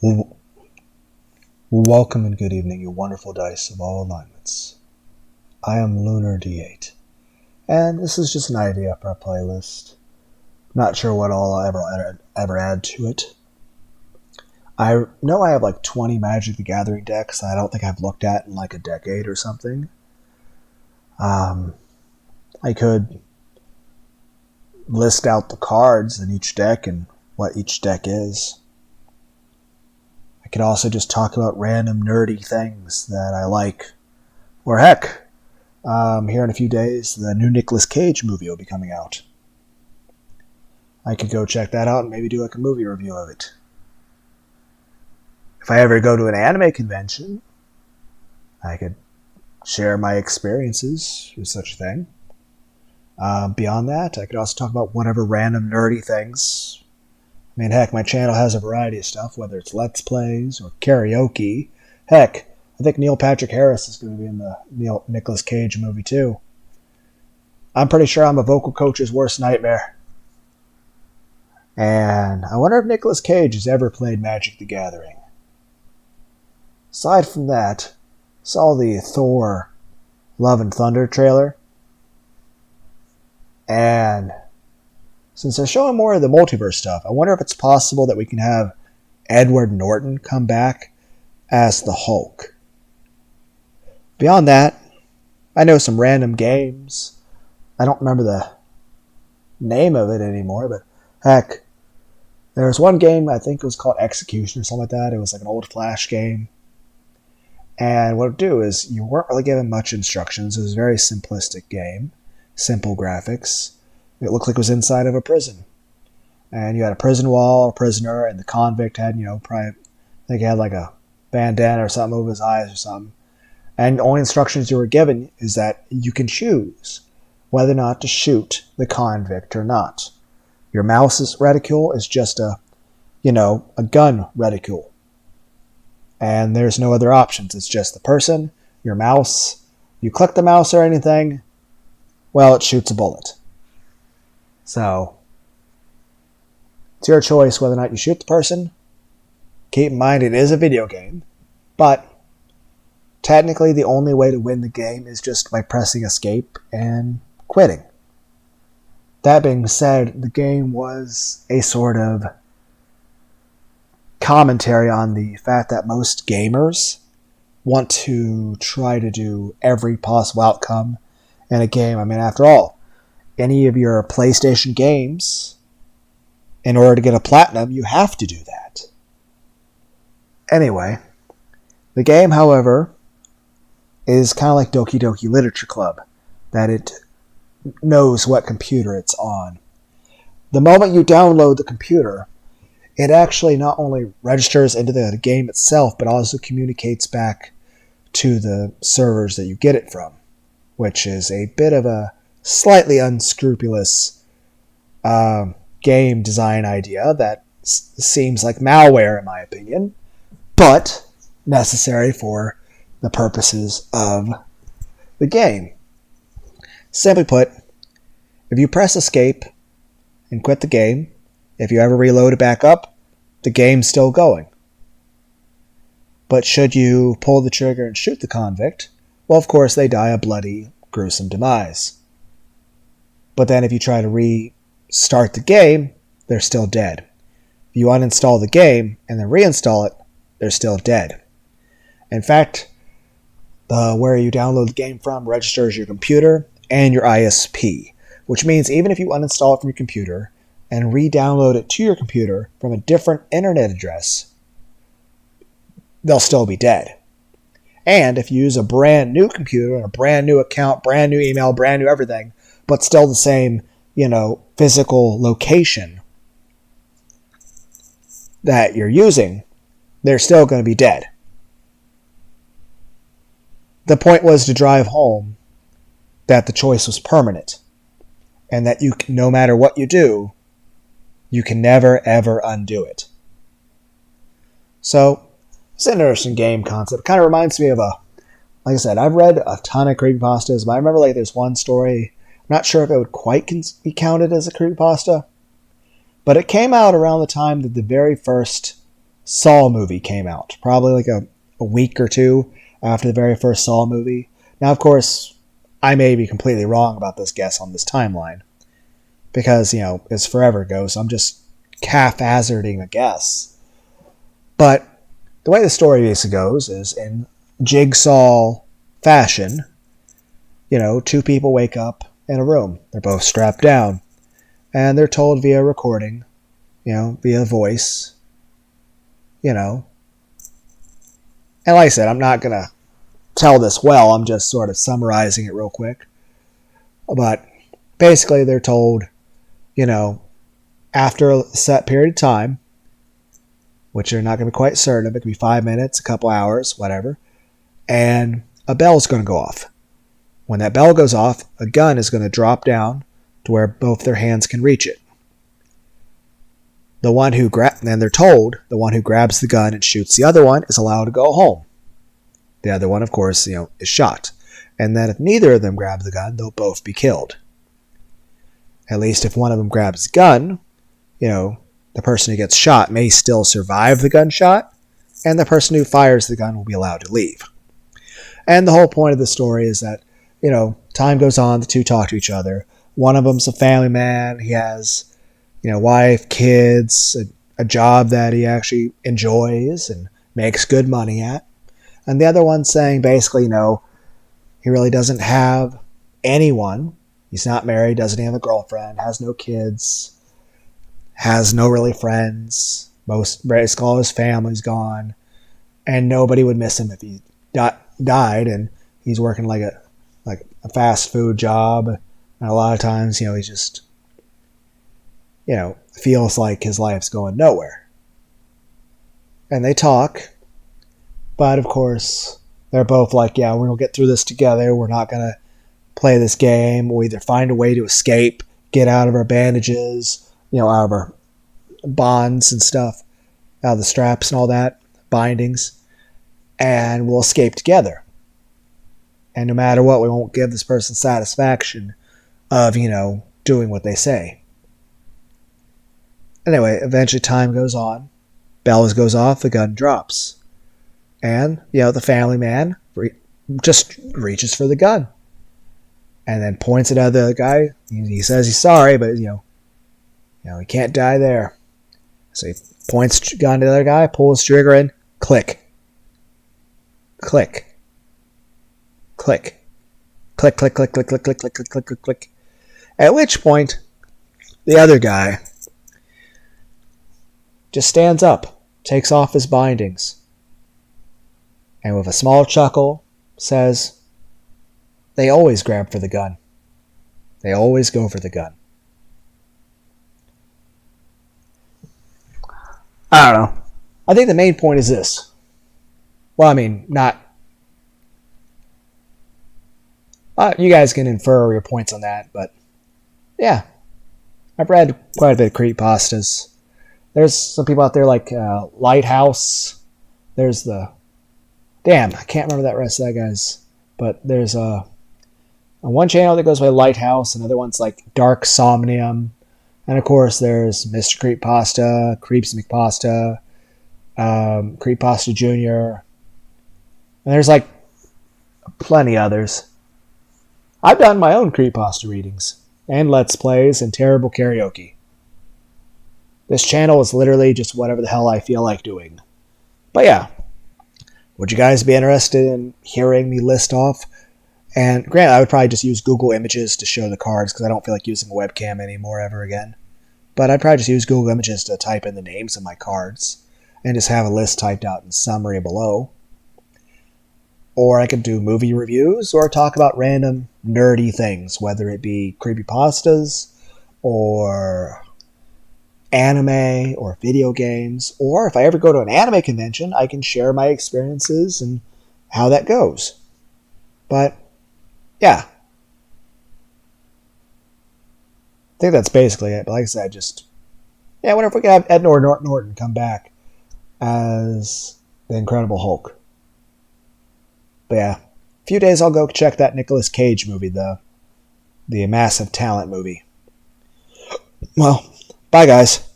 Well, welcome and good evening, you wonderful dice of all alignments. I am Lunar D8, and this is just an idea for a playlist. Not sure what all I'll ever add to it. I know I have like 20 Magic the Gathering decks that I don't think I've looked at in like a decade or something. I could list out the cards in each deck and what each deck is. I could also just talk about random nerdy things that I like. Or heck, here in a few days, the new Nicolas Cage movie will be coming out. I could go check that out and maybe do like a movie review of it. If I ever go to an anime convention, I could share my experiences with such a thing. Beyond that, I could also talk about whatever random nerdy things. I mean, heck, my channel has a variety of stuff, whether it's Let's Plays or karaoke. Heck, I think Neil Patrick Harris is going to be in the Nicolas Cage movie too. I'm pretty sure I'm a vocal coach's worst nightmare. And I wonder if Nicolas Cage has ever played Magic the Gathering. Aside from that, I saw the Thor Love and Thunder trailer. And since they're showing more of the multiverse stuff, I wonder if it's possible that we can have Edward Norton come back as the Hulk. Beyond that, I know some random games. I don't remember the name of it anymore, but heck, there was one game, I think it was called Execution or something like that. It was like an old Flash game. And what it would do is you weren't really given much instructions. It was a very simplistic game, simple graphics. It looked like it was inside of a prison. And you had a prison wall, a prisoner, and the convict had, probably, I think he had like a bandana or something over his eyes or something. And the only instructions you were given is that you can choose whether or not to shoot the convict or not. Your mouse's reticule is just a gun reticule. And there's no other options. It's just the person, your mouse. You click the mouse or anything, well, it shoots a bullet. So, it's your choice whether or not you shoot the person. Keep in mind it is a video game, but technically the only way to win the game is just by pressing escape and quitting. That being said, the game was a sort of commentary on the fact that most gamers want to try to do every possible outcome in a game. I mean, after all, any of your PlayStation games, in order to get a platinum, you have to do that. Anyway, the game, however, is kind of like Doki Doki Literature Club, that it knows what computer it's on. The moment you download the computer, it actually not only registers into the game itself, but also communicates back to the servers that you get it from, which is a bit of a slightly unscrupulous game design idea that seems like malware in my opinion, but necessary for the purposes of the game. Simply put, if you press escape and quit the game, if you ever reload it back up, the game's still going. But should you pull the trigger and shoot the convict, well, of course, they die a bloody, gruesome demise. But then if you try to restart the game, they're still dead. If you uninstall the game and then reinstall it, they're still dead. In fact, where you download the game from registers your computer and your ISP, which means even if you uninstall it from your computer and re-download it to your computer from a different internet address, they'll still be dead. And if you use a brand new computer and a brand new account, brand new email, brand new everything, but still the same, physical location that you're using, they're still going to be dead. The point was to drive home that the choice was permanent, and that no matter what you do, you can never ever undo it. So, it's an interesting game concept. It kind of reminds me of like I said, I've read a ton of creepypastas, but I remember there's one story, I'm not sure if it would quite be counted as a creepypasta, but it came out around the time that the very first Saw movie came out, probably like a week or two after the very first Saw movie. Now, of course, I may be completely wrong about this guess on this timeline because, it's forever ago, so I'm just half-hazarding a guess. But the way the story basically goes is in Jigsaw fashion, two people wake up in a room. They're both strapped down, and they're told via recording, via voice, and like I said, I'm not going to tell this well. I'm just sort of summarizing it real quick. But basically, they're told, after a set period of time, which they're not going to be quite certain of, it could be 5 minutes, a couple hours, whatever, and a bell's going to go off. When that bell goes off, a gun is going to drop down to where both their hands can reach it. And they're told the one who grabs the gun and shoots the other one is allowed to go home. The other one, of course, is shot. And then if neither of them grab the gun, they'll both be killed. At least if one of them grabs the gun, the person who gets shot may still survive the gunshot, and the person who fires the gun will be allowed to leave. And the whole point of the story is that, time goes on, the two talk to each other. One of them's a family man. He has, wife, kids, a job that he actually enjoys and makes good money at. And the other one's saying basically, he really doesn't have anyone. He's not married, doesn't have a girlfriend, has no kids, has no really friends. Basically all his family's gone, and nobody would miss him if he died. And he's working like a fast food job, and a lot of times, he just, feels like his life's going nowhere. And they talk, but of course, they're both like, yeah, we're going to get through this together. We're not going to play this game. We'll either find a way to escape, get out of our bandages, out of our bonds and stuff, out of the straps and all that, bindings, and we'll escape together. And no matter what, we won't give this person satisfaction of, doing what they say. Anyway, eventually time goes on. Bell goes off, the gun drops. And, the family man just reaches for the gun. And then points it at the guy. He says he's sorry, but, he can't die there. So he points the gun to the other guy, pulls the trigger in, click. Click. Click. Click, click, click, click, click, click, click, click, click, click, click. At which point, the other guy just stands up, takes off his bindings, and with a small chuckle says, they always grab for the gun. They always go for the gun. I don't know. I think the main point is this. Well, I mean, not... you guys can infer your points on that, but yeah. I've read quite a bit of creepypastas. There's some people out there like Lighthouse. There's the... Damn, I can't remember that rest of that guy's. But there's one channel that goes by Lighthouse, another one's like Dark Somnium. And of course there's Mr. Creepypasta, Creeps McPasta, Creepypasta Jr. And there's like plenty others. I've done my own creepypasta readings, and let's plays, and terrible karaoke. This channel is literally just whatever the hell I feel like doing. But yeah, would you guys be interested in hearing me list off? And granted, I would probably just use Google Images to show the cards, because I don't feel like using a webcam anymore ever again. But I'd probably just use Google Images to type in the names of my cards, and just have a list typed out in summary below. Or I could do movie reviews, or talk about random nerdy things, whether it be creepypastas, or anime, or video games. Or if I ever go to an anime convention, I can share my experiences and how that goes. But, yeah. I think that's basically it. But like I said, I wonder if we could have Edward Norton come back as the Incredible Hulk. But yeah, a few days I'll go check that Nicolas Cage movie, the Massive Talent movie. Well, bye guys.